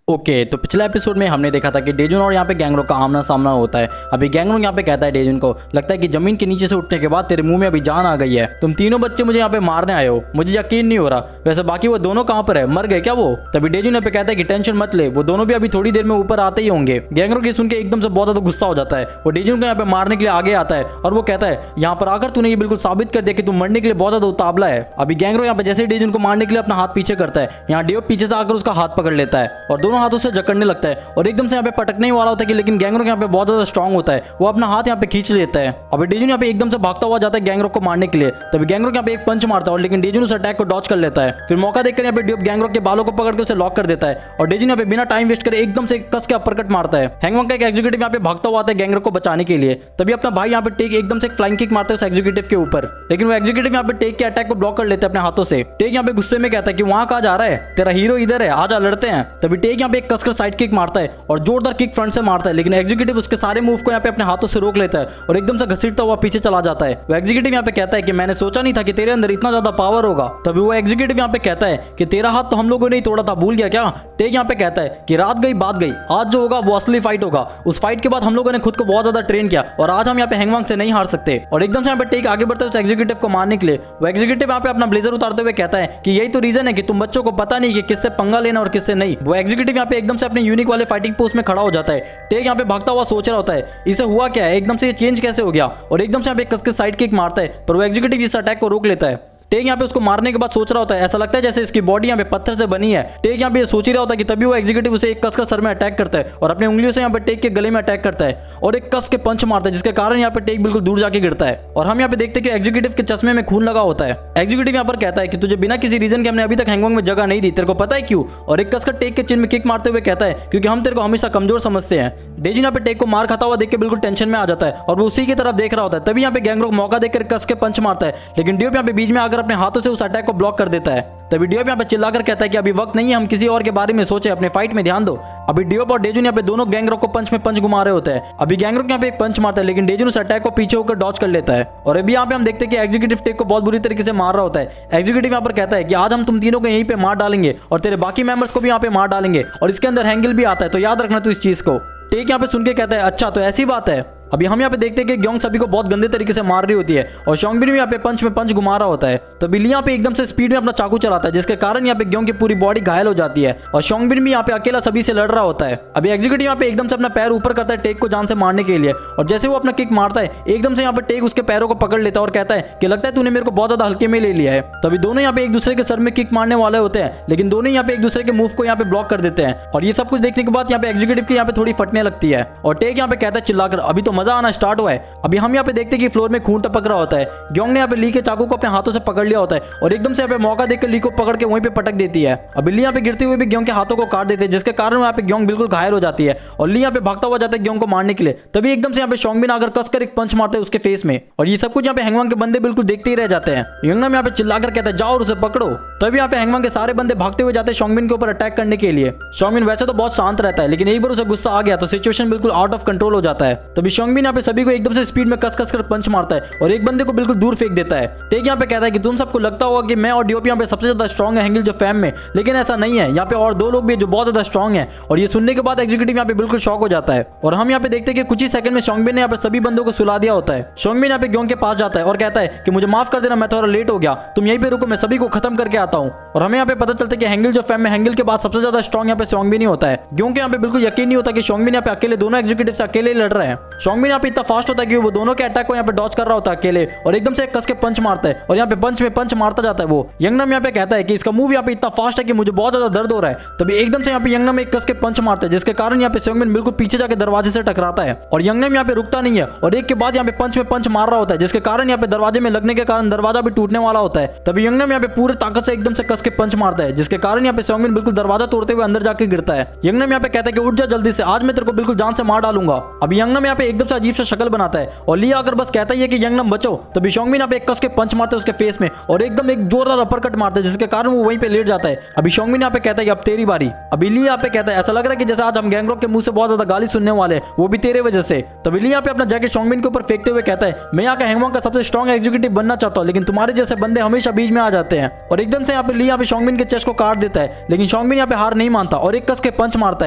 Okay, तो पिछले episode में हमने देखा था कि डेजुन और यहाँ पे गैंगरो का आमना सामना होता है। अभी गैंगरो यहाँ पे कहता है डेजुन को, लगता है कि जमीन के नीचे से उठने के बाद तेरे मुंह में अभी जान आ गई है, तुम तीनों बच्चे मुझे यहाँ पे मारने आए हो, मुझे यकीन नहीं हो रहा। वैसे बाकी वो दोनों कहाँ पर है, मर गए क्या वो? तभी डेजुन यहाँ पे कहता है कि टेंशन मत ले, वो दोनों भी अभी थोड़ी देर में ऊपर आते ही होंगे। गैंगरो की सुन के एकदम से बहुत ज्यादा गुस्सा हो जाता है। वो डेजुन को यहाँ पे मारने के लिए आगे आता है और वो कहता है यहाँ पर आकर तूने ये बिल्कुल साबित कर दिया कि तुम मरने के लिए बहुत ज्यादा उतावला है। अभी गैंगरो यहाँ पे जैसे डेजुन को मारने के लिए अपना हाथ पीछे करता है, यहाँ डियो पीछे से आकर उसका हाथ पकड़ लेता है और दोनों हाथों से जकड़ने लगता है और एकदम से यहाँ पे पटकने ही वाला होता है कि लेकिन गैंगरो यहाँ पे बहुत ज्यादा स्ट्रांग होता है, वो अपना हाथ यहाँ पे खींच लेता है। अभी डेजुन यहाँ पे एकदम से भागता हुआ जाता है गैंगरो को मारने के लिए। तभी गैंगरो यहाँ पे एक पंच मारता है और लेकिन डेजुन उस अटैक को डॉच कर लेता है। फिर मौका देखकर यहाँ पे डियो गैंगरो के बालों को पकड़ के उसे लॉक कर देता है और डेजुन यहाँ पे बिना टाइम वेस्ट करे एकदम से कस के अपरकट मारता है। हैंगमैन का एक एग्जीक्यूटिव यहाँ पे भागता हुआ आता है गैंगरो को बचाने के लिए। तभी अपना भाई यहाँ पे टेक एकदम से एक फ्लाइंग किक मारता है उस एग्जीक्यूटिव के ऊपर, लेकिन वो एग्जीक्यूटिव यहाँ पे टेक के अटैक को ब्लॉक कर लेते हैं अपने हाथों से। टेक यहाँ पे गुस्से में कहता है कि वहां कहा जा रहा है, तेरा हीरो इधर है, आजा लड़ते हैं। तभी टेक यहाँ पे एक कसकर साइड किक मारता है और जोरदार किक फ्रंट से मारता है, लेकिन एग्जीक्यूटिव उसके सारे मूव को यहाँ पे अपने हाथों से रोक लेता है और एकदम से घसीटता हुआ पीछे चला जाता है। वो एग्जीक्यूटिव यहाँ पे कहता है कि मैंने सोचा नहीं था कि तेरे अंदर इतना ज्यादा पावर होगा। तभी वो एग्जीक्यूटिव यहाँ पे कहता है कि तेरा हाथ तो हम लोगों ने ही तोड़ा था, भूल गया क्या? टेक यहाँ पे कहता है कि रात गई बात गई, आज जो होगा वो असली फाइट होगा। उस फाइट के बाद हम लोगों ने खुद को बहुत ज्यादा ट्रेन किया और आज हम यहाँ पे हैंगमैन से नहीं हार सकते। और एकदम से यहाँ पे टेक आगे बढ़ता है उस एग्जीक्यूटिव को मारने के लिए। वो एग्जीक्यूटिव यहाँ पे अपना ब्लेजर उतारते हुए कहता है कि यही तो रीजन है कि तुम बच्चों को पता नहीं कि किससे पंगा लेना और किससे नहीं। वो एग्जीक्यूटिव यहाँ पे एकदम से अपने यूनिक वाले फाइटिंग पोस्ट में खड़ा हो जाता है। टेक यहाँ पे भागता हुआ सोच रहा होता है इसे हुआ क्या है, एकदम से ये चेंज कैसे हो गया, और एकदम से यहाँ पे कस के साइड किक मारता है पर वो एग्जीक्यूटिव इस अटैक को रोक लेता है। टेक यहाँ पे उसको मारने के बाद सोच रहा होता है, ऐसा लगता है जैसे इसकी बॉडी यहाँ पे पत्थर से बनी है। टेक यहाँ पे सोच ही रहा होता है कि तभी वो एग्जीक्यूटिव उसे एक कसकर सर में अटैक करता है और अपनी उंगलियों से यहाँ पे टेक के गले में अटैक करता है और एक कस के पंच मारता है, जिसके कारण यहाँ पे टेक बिल्कुल दूर जाके गिरता है। और हम यहाँ पे देखते हैं कि एग्जीक्यूटिव के चश्मे में खून लगा होता है। एग्जीक्यूटिव यहाँ पर कहता है कि तुझे बिना किसी रीजन के हमने अभी तक हैंगमैन में जगह नहीं दी, तेरे को पता है क्यों? और एक कसकर टेक के चिन में किक मारते हुए कहता है क्योंकि हम तेरे को हमेशा कमजोर समझते हैं। डेजुन यहाँ पे टेक को मार खाता हुआ देख के बिल्कुल टेंशन में आ जाता है और वो उसी की तरफ देख रहा होता है। तभी यहाँ पे गैंगरो मौका देकर कस के पंच मारता है, लेकिन डियो यहाँ पे बीच में आकर अपने हाथों से उस अटैक को ब्लॉक कर देता है। तभी डियो यहाँ पे चिल्लाकर कहता है कि अभी वक्त नहीं है, हम किसी और के बारे में सोचे, अपने फाइट में ध्यान दो। अभी डियो और डेजुन यहाँ पे दोनों गैंगरो को पंच में पंच घुमा रहे होते हैं। अभी गैंगरो यहाँ पे एक पंच मारता है, लेकिन डेजुन उस अटैक को पीछे होकर डॉच कर लेता है। और अभी यहाँ पे हम देखते हैं कि एग्जीक्यूटिव टेक को बहुत बुरी तरीके से मार रहा होता है। एग्जीक्यूटिव यहाँ पर कहता है कि आज हम तुम तीनों को यहीं पे मार डालेंगे और तेरे बाकी मेंबर्स को भी यहाँ पे मार डालेंगे, और इसके अंदर हैंगल भी आता है, तो याद रखना तू इस चीज को। टेक यहाँ पे सुन के कहता है अच्छा तो ऐसी बात है। अभी हम यहाँ पे देखते हैं कि ग्योंग सभी को बहुत गंदे तरीके से मार रही होती है और शोंगबिन भी यहाँ पे पंच में पंच घुमा रहा होता है। तभी ली यहाँ पे एकदम से स्पीड में अपना चाकू चलाता है, जिसके कारण यहाँ पे ग्योंग की पूरी बॉडी घायल हो जाती है और शोंगबिन भी यहाँ पे अकेला सभी से लड़ रहा होता है। अभी एग्जीक्यूटिव यहाँ पे एकदम से अपना पैर ऊपर करता है टेक को जान से मारने के लिए, और जैसे वो अपना किक मारता है एकदम से यहाँ पे टेक उसके पैरों को पकड़ लेता है और कहता है कि लगता है तूने मेरे को बहुत ज्यादा हल्के में ले लिया है। तभी दोनों यहाँ पे एक दूसरे के सर में किक मारने वाले होते हैं, लेकिन दोनों यहाँ पे एक दूसरे के मूव को यहाँ पे ब्लॉक कर देते हैं। और ये सब कुछ देखने के बाद यहाँ पे एग्जीक्यूटिव की यहाँ पे थोड़ी फटने लगती है और टेक यहाँ पे कहता है चिल्लाकर अभी तो मजा आना स्टार्ट हुआ है। अभी हम यहाँ पे देखते हैं कि फ्लोर में खून टपक रहा होता है। ग्योंग ने यहाँ पे ली के चाकू को अपने हाथों से पकड़ लिया होता है और एकदम से यहाँ पे मौका देकर ली को पकड़ के वहीं पे पटक देती है। अभी ली यहाँ पे गिरते हुए भी ग्योंग के हाथों को काट देते हैं, जिसके कारण यहाँ पे ग्योंग बिल्कुल घायल हो जाती है और ली यहाँ पे भागता हुआ जाता है ग्योंग को मारने के लिए। तभी एकदम से यहाँ पे शोंगबिन आकर कसकर एक पंच मारता है उसके फेस में, और ये सब कुछ यहाँ पे हैंगमैन के बंदे बिल्कुल देखते ही रह जाते हैं। यंगनम यहाँ पे चिल्लाकर कहता है जाओ और उसे पकड़ो। तभी यहाँ पे हैंगमैन के सारे बंदे भागते हुए जाते हैं शोंगबिन के ऊपर अटैक करने के लिए। शोंगबिन वैसे तो बहुत शांत रहता है, लेकिन एक बार उसे गुस्सा आ गया तो सिचुएशन बिल्कुल आउट ऑफ कंट्रोल हो जाता है। तभी शोंगबिन यहाँ पे सभी को एकदम से स्पीड में कस कर पंच मारता है और एक बंदे को बिल्कुल दूर फेंक देता है। टेक यहाँ पे कहता है कि तुम सबको लगता होगा कि मैं और डीओप यहाँ पे सबसे ज्यादा स्ट्रॉन्ग है हैंगल जो फैम में, लेकिन ऐसा नहीं है, यहाँ पे और दो लोग भी जो बहुत ज्यादा स्ट्रॉन्ग है। और ये सुनने के बाद एग्जीक्यूटिव यहाँ पे बिल्कुल शॉक हो जाता है और हम यहाँ पे देखते हैं कि कुछ ही सेकंड में शोंगबिन ने यहाँ पे सभी बंदों को सुला दिया होता है। शोंगबिन यहाँ पे ग्योंग के पास जाता है और कहता है कि मुझे माफ कर देना, मैं थोड़ा लेट हो गया, तुम यहीं पे रुको, मैं सभी को खत्म करके आता हूँ। और हमें यहाँ पे पता चलता है कि हैंगल जो फैम में हैंगल के बाद सबसे ज्यादा स्ट्रॉन्ग यहाँ पे शोंगबिन ही होता है। ग्योंग के यहाँ पे बिल्कुल यकीन नहीं होता कि शोंगबिन यहाँ पे अकेले दोनों एग्जीक्यूटिव से अकेले लड़ रहे हैं। शोंगबिन यहाँ पे इतना फास्ट होता है कि वो दोनों के अटैक को यहाँ पे डॉच कर रहा होता है अकेले और एकदम से कस के पंच मारता है और यहाँ पे पंच में पंच मारता जाता है। वो यंगनम यहाँ पे कहता है कि इसका मूव यहाँ पे इतना फास्ट है कि मुझे बहुत ज्यादा दर्द हो रहा है। तभी एकदम से यहाँ पे यंगनम एक कस के पंच मारता है, जिसके कारण यहाँ पे शोंगबिन बिल्कुल पीछे जाके दरवाजे से टकराता है और यंगनम यहाँ पे रुकता नहीं है और एक के बाद यहाँ पे पंच में पंच मार रहा होता है, जिसके कारण यहाँ पे दरवाजे में लगने के कारण दरवाजा भी टूटने वाला होता है। तभी यंगनम यहाँ पे पूरे ताकत से एकदम से कस के पंच मारता है, जिसके कारण यहाँ पे शोंगबिन बिल्कुल दरवाजा तोड़ते हुए अंदर जाके गिरता है। यंगनम यहाँ पे कहता है कि उठ जा जल्दी से, आज मैं तेरे को बिल्कुल जान से मार डालूंगा। अभी यंगनम यहाँ पे एकदम से अजीब सा शक्ल बनाता है और ली आकर बस कहता ही है कि यंगनम बचो। तभी शोंगमिन यहाँ पे एक कस के पंच मारते हैं उसके फेस में और एकदम एक जोरदार अपरकट मारते हैं जिसके कारण वो वहीं पे लेट जाता है। अभी शोंगमिन यहाँ पे कहता है कि अब तेरी बारी। अभी ली यहाँ पे कहता है ऐसा लग रहा है कि जैसे आज हम गैंगरॉक के मुंह से बहुत ज्यादा गाली सुनने वाले, वो भी तेरे वजह से। तभी ली यहाँ पे अपना जैकेट शोंगमिन के ऊपर फेंकते हुए कहता है मैं यहाँ का हैंगमॉन्ग का सबसे स्ट्रॉन्ग एग्जीक्यूटिव बनना चाहता हूँ, लेकिन तुम्हारे जैसे बंदे हमेशा बीच में आ जाते हैं। और एकदम से यहाँ पे ली यहाँ पे शोंगमिन के चेस्ट को काट देता है, लेकिन शोंगमिन यहाँ पे हार नहीं मानता और एक कस के पंच मारता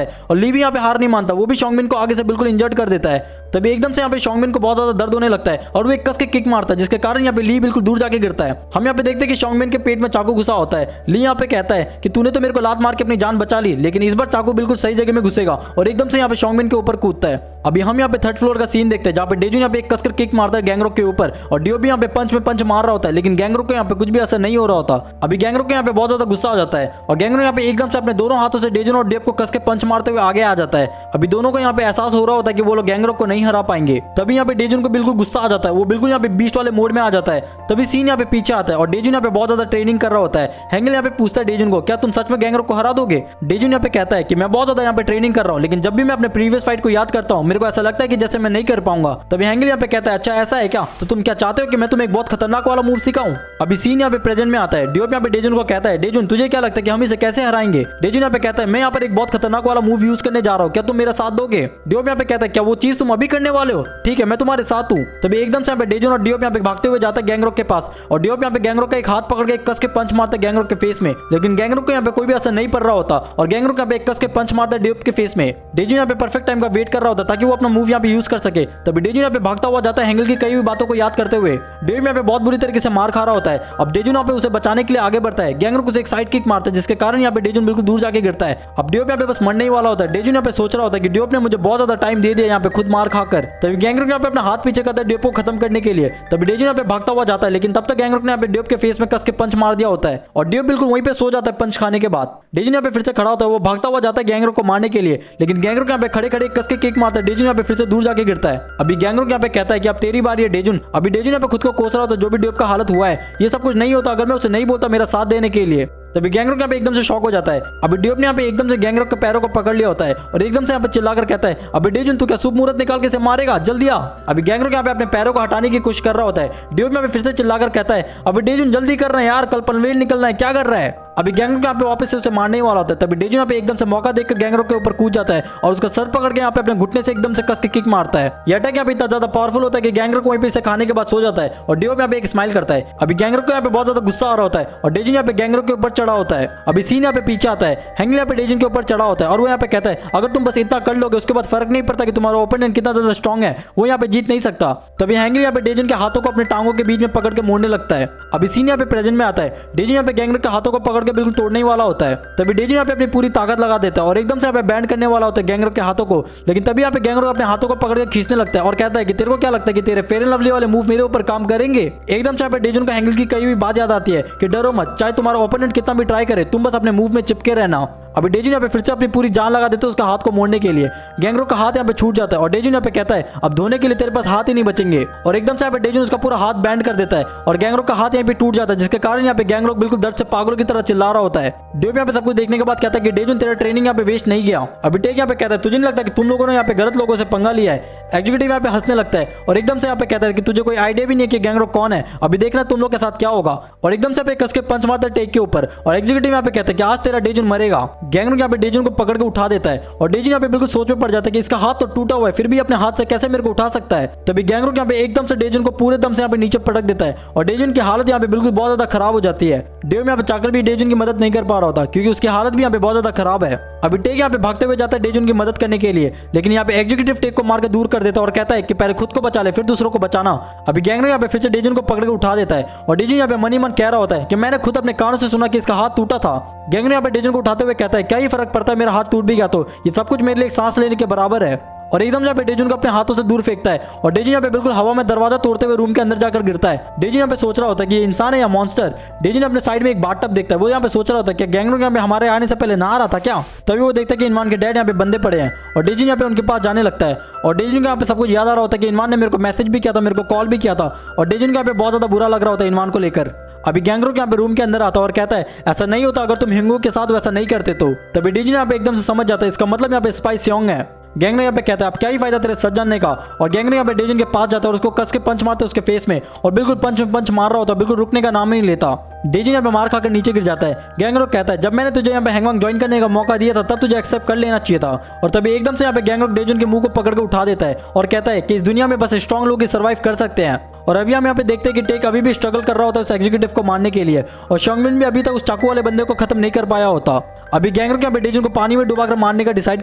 है और ली भी यहाँ पे हार नहीं मानता, वो भी शोंगमिन को आगे से बिल्कुल इंजर्ड कर देता है। तभी एकदम से यहाँ पे शोंगमिन को बहुत ज्यादा दर्द होने लगता है और वो एक कस के किक मारता है जिसके कारण यहाँ पे ली बिल्कुल दूर जाके गिरता है। हम यहाँ पे देखते हैं कि शोंगमिन के पेट में चाकू घुसा होता है। ली यहाँ पे कहता है कि तूने तो मेरे को लात मार के अपनी जान बचा ली, लेकिन इस बार चाकू बिल्कुल सही जगह में घुसेगा और एकदम से यहाँ पे शोंगमिन के ऊपर कूदता है। अभी हम यहाँ पे थर्ड फ्लोर का सीन देखते हैं जहाँ पे डेजुन यहाँ पे एक कसकर किक मारता है गैंगरॉक के ऊपर और डियो भी यहाँ पे पंच में पंच मार रहा होता है, लेकिन गैंगरॉक को यहाँ पे कुछ भी असर नहीं हो रहा होता। अभी गैंगरॉक को यहाँ पे बहुत ज्यादा गुस्सा हो जाता है और गैंगरॉक यहाँ पे एकदम से अपने दोनों हाथों से डेजुन और डेव को कस के पंच मारते हुए आगे आ जाता है। अभी दोनों को यहाँ पे एहसास हो रहा होता है कि वो लोग गैंगरॉक को नहीं हरा पाएंगे। तभी यहाँ पे डेजुन को बिल्कुल गुस्सा आ जाता है, वो बिल्कुल यहाँ पे बीस्ट वाले मोड में आ जाता है। तभी सीन यहाँ पे पीछे आता है और डेजुन यहाँ पे बहुत ज्यादा ट्रेनिंग कर रहा होता है। हैंगल यहाँ पे पूछता है डेजुन को क्या तुम सच में गैंगरॉक को हरा दोगे? डेजुन यहाँ पे कहता है कि मैं बहुत ज्यादा यहाँ पे ट्रेनिंग कर रहा हूँ, लेकिन जब भी मैं अपने प्रीवियस फाइट को याद करता हूँ मेरे को ऐसा लगता है कि जैसे मैं नहीं कर पाऊंगा। तभी हैंगल यहाँ पे कहता है अच्छा ऐसा है क्या, तो तुम क्या चाहते हो कि मैं तुम्हें एक बहुत खतरनाक वाला मूव सिखाऊं? अभी सीन यहाँ पे प्रेजेंट में आता है। डियो यहाँ पे डेजुन को कहता है डेजुन तुझे क्या लगता है कि हम इसे कैसे हराएंगे? डेजुन यहाँ पे कहता है मैं यहाँ पर एक बहुत खतरनाक वाला मूव यूज करने जा रहा हूँ, क्या तुम मेरा साथ दोगे? डियो यहाँ पे कहता है क्या वो चीज तुम अभी करने वाले हो? ठीक है मैं तुम्हारे साथ हूँ। तभी एकदम से यहाँ पे डेजुन और डियो यहाँ पे भागते हुए जाता है गैंगरॉक के पास और डियो यहाँ पे गैंगरॉक का एक हाथ पकड़ के एक कस के पंच मारता है गैंगरॉक के फेस में, लेकिन गैंगरॉक को यहाँ पे कोई भी असर नहीं पड़ रहा होता और गैंगरॉक यहाँ पे एक कस के पंच मारता है डियो के फेस में। डेजुन यहाँ पे परफेक्ट टाइम का वेट कर रहा होता है ताकि वो अपना मूव यहाँ पे यूज कर सके। तभी डेजुन यहाँ पे भागता हुआ जाता है हैंगल की कई भी बातों को याद करते हुए। डेव यहाँ पे बहुत बुरी तरीके से मार खा रहा होता है। अब डेजुन यहाँ पे उसे बचाने के लिए आगे बढ़ता है। गैंगरॉक उसे एक साइड किक मारता है जिसके कारण यहाँ पे डेजुन बिल्कुल दूर जाके गिरता है। अब डेव यहाँ पे बस मरने ही वाला होता है। डेजुन यहाँ पे सोच रहा होता है कि डेव ने मुझे बहुत ज्यादा टाइम दे दिया यहाँ पे खुद मार खाकर। तभी गैंगरॉक यहाँ पे अपना हाथ पीछे करता है डेव को खत्म करने के लिए। तभी डेजुन यहाँ पे भागता हुआ जाता है, लेकिन तब तक गैंगरॉक ने यहाँ पे डेव के फेस में कस के पंच मार दिया होता है और डेव बिल्कुल वहीं पे सो जाता है पंच खाने के बाद। डेजुन यहाँ पे फिर से खड़ा होता है, वो भागता हुआ जाता है गैंगरॉक को मारने के लिए, लेकिन गैंगरॉक यहाँ पे खड़े खड़े कस के किक मारता है। डेजुन यहाँ पे फिर से दूर जाके गिरता है। अभी गैंगरॉक यहाँ पे कहता है कि अब तेरी बारी है डेजुन। अभी डेजुन यहाँ पे खुद को कोस रहा होता है जो भी डेव का हालत हुआ है ये सब कुछ नहीं होता अगर मैं उसे नहीं बोलता मेरा साथ देने के लिए। तभी गैंगरॉक यहाँ पे एकदम से शॉक हो जाता है। अभी डेव ने यहाँ पे एकदम से गैंगरॉक के पैरों को पकड़ लिया होता है और एकदम से यहाँ पे चिल्लाकर कहता है अभी डेजुन तू क्या शुभ मुहूर्त निकाल के इसे मारेगा, जल्दी आ। अभी गैंगरॉक यहाँ पे अपने पैरों को हटाने की कोशिश कर रहा होता है। डेव यहाँ पे फिर से चिल्लाकर कहता है अभी डेजुन जल्दी कर रहा है यार, कल पनवेल निकलना है, क्या कर रहा है? अभी गैंगरॉक यहाँ पे वापस से उसे मारने वाला होता है। तभी डेजुन यहाँ पे एकदम से मौका देखकर गैंगरॉक के ऊपर कूद जाता है और उसका सर पकड़ के यहाँ पे अपने घुटने से एकदम से कस के किक मारता है। यह अटैक यहाँ पे इतना ज्यादा पावरफुल होता है कि गैंगरॉक वहीं पे इसे खाने के बाद सो जाता है और डेव यहाँ पे एक स्माइल करता है। अभी गैंगरॉक को यहाँ पे बहुत ज्यादा गुस्सा आ रहा होता है और डेजुन यहाँ पे गैंगरॉक के ऊपर चढ़ा होता है। अभी सीन यहाँ पे पीछे आता है। हैंगल यहाँ पे डेजुन के ऊपर चढ़ा होता है और वो यहाँ पे कहता है अगर तुम बस इतना कर लोगे उसके बाद फर्क नहीं पड़ता कि तुम्हारा ओपोनेंट कितना ज्यादा स्ट्रॉन्ग है, वो यहाँ पे जीत नहीं सकता। तभी हैंगल यहाँ पे डेजुन के हाथों को अपने टांगों के बीच में पकड़ के मोड़ने लगता है। अभी सीन यहाँ पे प्रेजेंट में आता है। डेजुन यहाँ पे गैंगरॉक के हाथों को पकड़ के बिल्कुल तोड़ने वाला होता है। तभी डेजुन यहाँ पे अपनी पूरी ताकत लगा देता है और एकदम से यहाँ पे बैंड करने वाला होता है गैंगरॉक के हाथों को, लेकिन तभी यहाँ पे गैंगरॉक अपने हाथों को पकड़ के खींचने लगता है और कहता है कि तेरे को क्या लगता है कि तेरे फेयर एंड लवली वाले मूव मेरे ऊपर काम करेंगे? एकदम से यहाँ पे डेजुन का हैंगल की कई हुई बात याद आती है कि डरो मत, चाहे तुम्हारा ओपोनेंट कितना भी ट्राई करे तुम बस अपने मूव में चिपके रहना। अभी डेजुन यहाँ पे फिर से अपनी पूरी जान लगा देते हैं उसका हाथ को मोड़ने के लिए। गैंगरॉक का हाथ यहाँ पे छूट जाता है और डेजुन यहाँ पे कहता है अब धोने के लिए तेरे पास हाथ ही नहीं बचेंगे और एकदम से यहाँ पे डेजुन उसका पूरा हाथ बैंड कर देता है और गैंगरॉक का हाथ यहाँ पे टूट जाता है जिसके कारण यहाँ पे गैंगरॉक बिल्कुल दर्द से पागलों की तरह चिल्ला रहा होता है। डेव यहाँ पे सब कुछ देखने के बाद कहता है कि डेजुन तेरा ट्रेनिंग यहाँ पे वेस्ट नहीं गया। अभी टेक यहाँ पे कहता है तुझे नहीं लगता कि तुम लोगों ने यहाँ पे गलत लोगों से पंगा लिया है? एग्जीक्यूटिव यहाँ पे हंसने लगता है और एकदम से यहाँ पे कहता है कि तुझे कोई आइडिया भी नहीं है कि गैंगरॉक कौन है, अभी देखना तुम लोग के साथ क्या होगा। और एकदम से कस के पंच मारता है टेक के ऊपर और एग्जीक्यूटिव यहाँ पे कहता है कि आज तेरा डेजुन मरेगा। गैंगरॉक यहाँ पे डेजुन को पकड़ के उठा देता है और डेजुन यहाँ पे बिल्कुल सोच में पड़ जाता है कि इसका हाथ तो टूटा हुआ है फिर भी अपने हाथ से कैसे मेरे को उठा सकता है। तभी गैंगरॉक यहाँ पे एकदम से डेजुन को पूरे दम से यहाँ पे नीचे पटक देता है और डेजुन की हालत यहाँ पे बिल्कुल बहुत ज्यादा खराब हो जाती है। डेव यहाँ पे चाकर भी डेजुन की मदद नहीं कर पा रहा होता क्योंकि उसकी हालत भी यहाँ पे बहुत ज्यादा खराब है। अभी टेक यहाँ पे भागते हुए जाता है डेजुन की मदद करने के लिए, लेकिन यहाँ पे एग्जीक्यूटिव टेक को मार के दूर कर देता है और कहता है कि पहले खुद को बचा ले फिर दूसरों को बचाना। अभी गैंगरॉक यहाँ पे फिर से डेजुन को पकड़ के उठा देता है और डेजुन यहाँ पे मन ही मन कह रहा होता है कि मैंने खुद अपने कानों से सुना कि इसका हाथ टूटा था। गैंगरॉक यहाँ पे डेजुन को उठाते हुए कहता है क्या ही फर्क पड़ता है, मेरा हाथ टूट भी गया तो ये सब कुछ मेरे लिए एक सांस लेने के बराबर है। और एकदम यहाँ पे डेजुन को अपने हाथों से दूर फेंकता है और डेजुन यहाँ पे बिल्कुल हवा में दरवाजा तोड़ते हुए रूम के अंदर जाकर गिरता है। डेजुन यहाँ पे सोच रहा होता है कि ये इंसान है या मॉन्स्टर। डेजुन अपने साइड में एक बाथटब देखता है, वो यहाँ पे सोच रहा होता है कि गैंगरॉक यहाँ पे हमारे आने से पहले नहा रहा था क्या। तभी वो देखता है कि इनवान के डैड यहाँ पे बंदे पड़े हैं और डेजुन यहाँ पे उनके पास जाने लगता है और डेजुन को यहाँ पे सब कुछ याद आ रहा होता है कि इनवान ने मेरे को मैसेज भी किया था, मेरे को कॉल भी किया था और डेजुन को यहाँ पे बहुत ज्यादा बुरा लग रहा होता है इनवान को लेकर। अभी गैंगरॉक यहाँ पे रूम के अंदर आता है और कहता है ऐसा नहीं होता अगर तुम हिंगू के साथ वैसा नहीं करते तो। तभी डेजुन यहाँ पे एकदम से समझ जाता है इसका मतलब यहाँ पे स्पाई स्योंग है। गैंगरेंग यहाँ पे कहता है अब क्या ही फायदा तेरे सच जानने का। और गैंगरेंग यहाँ पे डेजुन के पास जाता है और उसको कस के पंच मारते उसके फेस में, और बिल्कुल पंच में पंच मार रहा होता है, बिल्कुल रुकने का नाम ही नहीं लेता। डेजुन यहाँ पे मार खाकर नीचे गिर जाता है। गैंगरेंग कहता है जब मैंने तुझे यहाँ पे हैंगवांग ज्वाइन करने का मौका दिया था तब तुझे एक्सेप्ट कर लेना चाहिए था। और तभी एकदम से यहाँ पे गैंगरेंग डेजुन के मुंह को पकड़ के उठा देता है और कहता है कि इस दुनिया में बस स्ट्रॉन्ग लोग ही सर्वाइव कर सकते हैं। और अभी हम यहाँ पे देखते हैं कि टेक अभी भी स्ट्रगल कर रहा होता है उस एग्जीक्यूटिव को मारने के लिए, और शॉन्गबिन भी अभी तक उस चाकू वाले बंदे को खत्म नहीं कर पाया होता। अभी गैंगरेंग यहाँ पे डेजुन को पानी में डुबाकर मारने का डिसाइड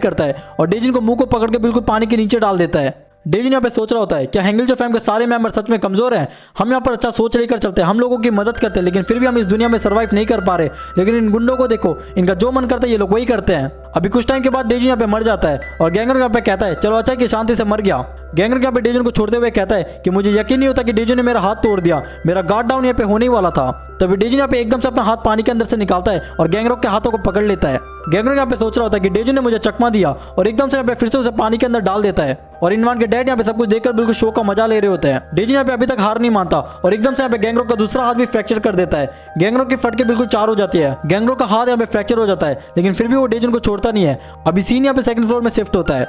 करता है और डेजुन को मुंह को पकड़ के बिल्कुल पानी के नीचे डाल देता है। डेजुन यहाँ पे सोच रहा होता है क्या हैंगलियो फैम के सारे मेंबर सच में कमजोर हैं। हम यहाँ पर अच्छा सोच लेकर चलते हैं, हम लोगों की मदद करते हैं, लेकिन फिर भी हम इस दुनिया में सर्वाइव नहीं कर पा रहे। लेकिन इन गुंडों को देखो, इनका जो मन करता है ये लोग वही करते हैं। अभी कुछ टाइम के बाद डेजुन यहाँ पे मर जाता है और गैंगरेंग यहाँ पे कहता है चलो अच्छा कि शांति से मर गया। गैंगरेंग यहाँ पे डेजुन को छोड़ते हुए कहता है कि मुझे यकीन नहीं होता कि डेजुन ने मेरा हाथ तोड़ दिया, मेरा गार्ड डाउन यहाँ पे होने ही वाला था। तभी डेजुन यहाँ पे एकदम से अपना हाथ पानी के अंदर से निकालता है और गैंगरेंग के हाथों को पकड़ लेता है। गैंगरेंग यहाँ पे सोच रहा होता है कि डेजुन ने मुझे चकमा दिया और एकदम से यहाँ पे फिर से उसे पानी के अंदर डाल देता है। और इनवान के डैड यहाँ पे सब कुछ देखकर बिल्कुल शो का मजा ले रहे होते हैं। डेजुन यहाँ पे अभी तक हार नहीं मानता और एकदम से यहाँ पे गैंगरेंग का दूसरा हाथ भी फ्रैक्चर कर देता है। गैंगरेंग की फट के बिल्कुल चार हो जाती है। गैंगरेंग का हाथ यहाँ पे फ्रैक्चर हो जाता है, लेकिन फिर भी वो डेजुन को छोड़ता नहीं है। अभी सीन यहाँ पे सेकंड फ्लोर में शिफ्ट होता है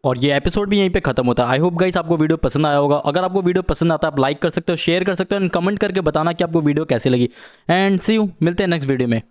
और ये एपिसोड भी यहीं पे खत्म होता है। आई होप गाइस आपको वीडियो पसंद आया होगा। अगर आपको वीडियो पसंद आता है आप लाइक कर सकते हो, शेयर कर सकते हो एंड कमेंट करके बताना कि आपको वीडियो कैसी लगी। एंड सी यू, मिलते हैं नेक्स्ट वीडियो में।